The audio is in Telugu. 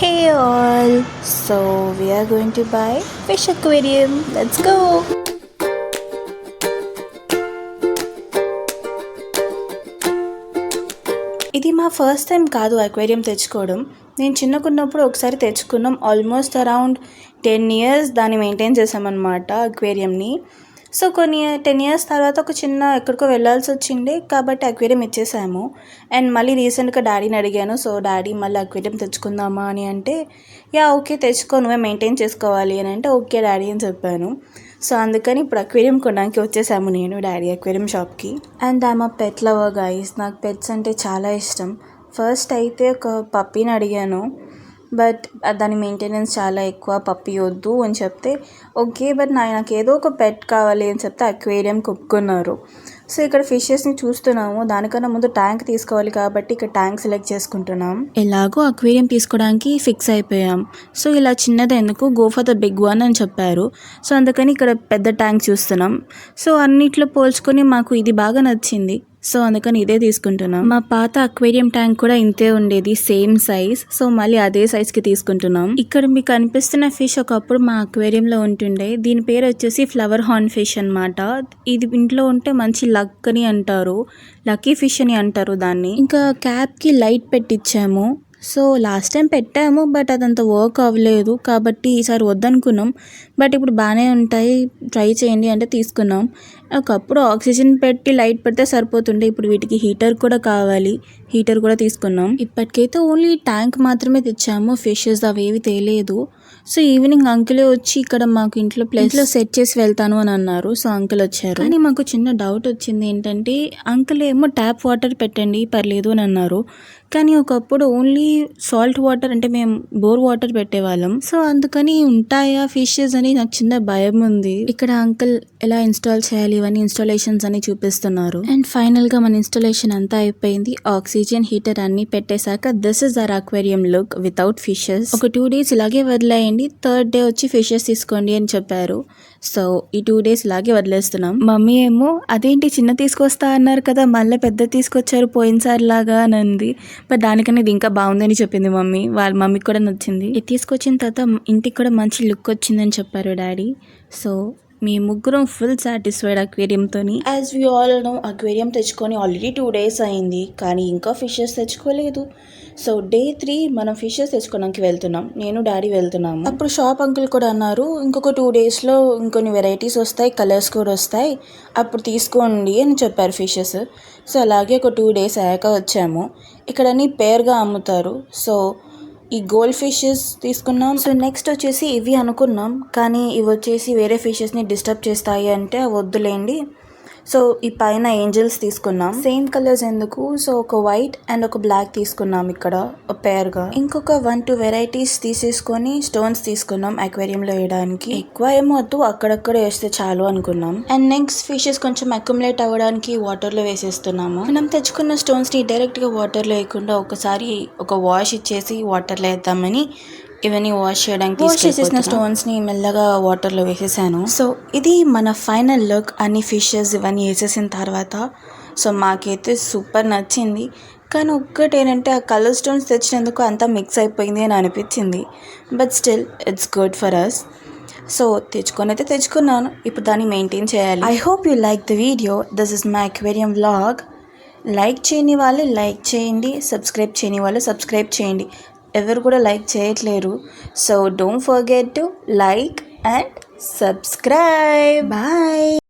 Hey all! So we are going to buy fish aquarium. Let's go! ఇది మా ఫస్ట్ టైం కాదు అక్వేరియం తెచ్చుకోవడం. నేను చిన్నకున్నప్పుడు ఒకసారి తెచ్చుకున్నాం. ఆల్మోస్ట్ అరౌండ్ 10 years దాన్ని మెయింటైన్ చేసామన్నమాట అక్వేరియంని. సో 10 years తర్వాత ఒక చిన్న ఎక్కడికో వెళ్ళాల్సి వచ్చింది కాబట్టి అక్వేరియం ఇచ్చేసాము. అండ్ మళ్ళీ రీసెంట్గా డాడీని అడిగాను. సో డాడీ మళ్ళీ అక్వేరియం తెచ్చుకుందామా అని అంటే ఓకే తెచ్చుకో, నువ్వే మెయింటైన్ చేసుకోవాలి అని అంటే ఓకే డాడీ అని చెప్పాను. సో అందుకని ఇప్పుడు అక్వేరియం కొనడానికి వచ్చేసాము నేను డాడీ అక్వేరియం షాప్కి. And I'm a pet lover guys. నాకు పెట్స్ అంటే చాలా ఇష్టం. ఫస్ట్ అయితే ఒక పప్పీని అడిగాను, బట్ దాని మెయింటెనెన్స్ చాలా ఎక్కువ, పప్పీ వద్దు అని చెప్తే ఓకే బట్ నాకు ఏదో ఒక పెట్ కావాలి అని చెప్తే అక్వేరియం ఒప్పుకున్నారు. సో ఇక్కడ ఫిషెస్ని చూస్తున్నాము. దానికన్నా ముందు ట్యాంక్ తీసుకోవాలి కాబట్టి ఇక్కడ ట్యాంక్ సెలెక్ట్ చేసుకుంటున్నాం. ఎలాగో అక్వేరియం తీసుకోవడానికి ఫిక్స్ అయిపోయాం. సో ఇలా చిన్నది ఎందుకు, go for the big one అని చెప్పారు. సో అందుకని ఇక్కడ పెద్ద ట్యాంక్ చూస్తున్నాం. సో అన్నిట్లో పోల్చుకొని మాకు ఇది బాగా నచ్చింది. సో అందుకని ఇదే తీసుకుంటున్నాం. మా పాత అక్వేరియం ట్యాంక్ కూడా ఇంతే ఉండేది, సేమ్ సైజ్. సో మళ్ళీ అదే సైజ్కి తీసుకుంటున్నాం. ఇక్కడ మీకు కనిపిస్తున్న ఫిష్ ఒకప్పుడు మా అక్వేరియంలో ఉంటుండే. దీని పేరు వచ్చేసి ఫ్లవర్ హార్న్ ఫిష్ అనమాట. ఇది ఇంట్లో ఉంటే మంచి లక్ అని అంటారు, లక్కీ ఫిష్ అని అంటారు దాన్ని. ఇంకా క్యాప్కి లైట్ పెట్టించాము. సో లాస్ట్ టైం పెట్టాము బట్ అదంత వర్క్ అవ్వలేదు కాబట్టి ఈసారి వద్దనుకున్నాం. బట్ ఇప్పుడు బాగానే ఉంటాయి, ట్రై చేయండి అంటే తీసుకున్నాం. ఒకప్పుడు ఆక్సిజన్ పెట్టి లైట్ పెడితే సరిపోతుండే, ఇప్పుడు వీటికి హీటర్ కూడా కావాలి, హీటర్ కూడా తీసుకున్నాం. ఇప్పటికైతే ఓన్లీ ట్యాంక్ మాత్రమే తెచ్చాము, ఫిషెస్ అవేవి తేలేదు. సో ఈవినింగ్ అంకులే వచ్చి ఇక్కడ మాకు ఇంట్లో ప్లేస్లో సెట్ చేసి వెళ్తాను అని అన్నారు. సో అంకుల్ వచ్చారు. కానీ మాకు చిన్న డౌట్ వచ్చింది ఏంటంటే, అంకుల్ ఏమో ట్యాప్ వాటర్ పెట్టండి పర్లేదు అని అన్నారు. కానీ ఒకప్పుడు ఓన్లీ సాల్ట్ వాటర్ అంటే మేము బోర్ వాటర్ పెట్టేవాళ్ళం. సో అందుకని ఉంటాయా ఫిషెస్ అని నాకు చిన్న భయం ఉంది. ఇక్కడ అంకుల్ ఎలా ఇన్స్టాల్ చేయాలి ఇవన్నీ ఇన్స్టాలేషన్స్ అని చూపిస్తున్నారు. అండ్ ఫైనల్ గా మన ఇన్స్టాలేషన్ అంతా అయిపోయింది. ఆక్సిజన్ హీటర్ అన్ని పెట్టేశాక this is our aquarium look without fishes. ఒక 2 days ఇలాగే వదిలేయండి, 3rd day వచ్చి ఫిషెస్ తీసుకోండి అని చెప్పారు. సో ఈ 2 days ఇలాగే వదిలేస్తున్నాం. మమ్మీ ఏమో అదేంటి చిన్న తీసుకొస్తా అన్నారు కదా మళ్ళీ పెద్ద తీసుకొచ్చారు పోయినసారి లాగా అని అంది. బట్ దానికన్నా ఇది ఇంకా బాగుందని చెప్పింది మమ్మీ. వాళ్ళ మమ్మీకి కూడా నచ్చింది. ఇది తీసుకొచ్చిన తర్వాత ఇంటికి కూడా మంచి లుక్ వచ్చిందని చెప్పారు డాడీ. సో మీ ముగ్గురం ఫుల్ సాటిస్ఫైడ్ అక్వేరియంతోని. As we all know aquarium తెచ్చుకొని ఆల్రెడీ 2 days అయింది కానీ ఇంకా ఫిషెస్ తెచ్చుకోలేదు. సో Day 3 మనం ఫిషెస్ తెచ్చుకోవడానికి వెళ్తున్నాం, నేను డాడీ వెళ్తున్నాము. అప్పుడు షాప్ అంకుల్ కూడా అన్నారు ఇంకొక 2 daysలో ఇంకొన్ని వెరైటీస్ వస్తాయి, కలర్స్ కూడా వస్తాయి, అప్పుడు తీసుకోండి అని చెప్పారు ఫిషెస్. సో అలాగే ఒక 2 days అయ్యాక వచ్చాము. ఇక్కడ అన్ని పేర్గా అమ్ముతారు. సో ఈ గోల్డ్ ఫిషెస్ తీసుకున్నాం. సో నెక్స్ట్ వచ్చేసి ఇవి అనుకున్నాం కానీ ఇవి వచ్చేసి వేరే ఫిషెస్ని డిస్టర్బ్ చేస్తాయి అంటే వద్దులేండి. సో ఈ పైన ఏంజల్స్ తీసుకున్నాం. సేమ్ కలర్స్ ఎందుకు, సో ఒక వైట్ అండ్ ఒక బ్లాక్ తీసుకున్నాం ఇక్కడ పేర్గా. ఇంకొక 1-2 వెరైటీస్ తీసేసుకొని స్టోన్స్ తీసుకున్నాం అక్వేరియంలో వేయడానికి. ఎక్కువ ఏమో వద్దు, అక్కడక్కడ వేస్తే చాలు అనుకున్నాం. అండ్ నెక్స్ట్ ఫిషెస్ కొంచెం అక్యుములేట్ అవ్వడానికి వాటర్లో వేసేస్తున్నాము. మనం తెచ్చుకున్న స్టోన్స్ని డైరెక్ట్గా వాటర్లో వేయకుండా ఒకసారి ఒక వాష్ ఇచ్చేసి వాటర్లో వేద్దామని ఇవన్నీ వాష్ చేయడానికి వాష్ చేసేసిన స్టోన్స్ని మెల్లగా వాటర్లో వేసేసాను. సో ఇది మన ఫైనల్ లుక్ అన్ని ఫిషెస్ ఇవన్నీ వేసేసిన తర్వాత. సో మాకైతే సూపర్ నచ్చింది. కానీ ఒక్కటి ఏంటంటే ఆ కలర్ స్టోన్స్ తెచ్చినందుకు అంతా మిక్స్ అయిపోయింది అని అనిపించింది. But still it's good for us. So తెచ్చుకున్నాను, ఇప్పుడు దాన్ని మెయింటైన్ చేయాలి. I hope you like the video. This is my aquarium vlog. Like చేయని వాళ్ళు లైక్ చేయండి, సబ్స్క్రైబ్ చేయని వాళ్ళు సబ్స్క్రైబ్ చేయండి. ఎవరు కూడా లైక్ చేయట్లేరు. So don't forget to like and subscribe. Bye.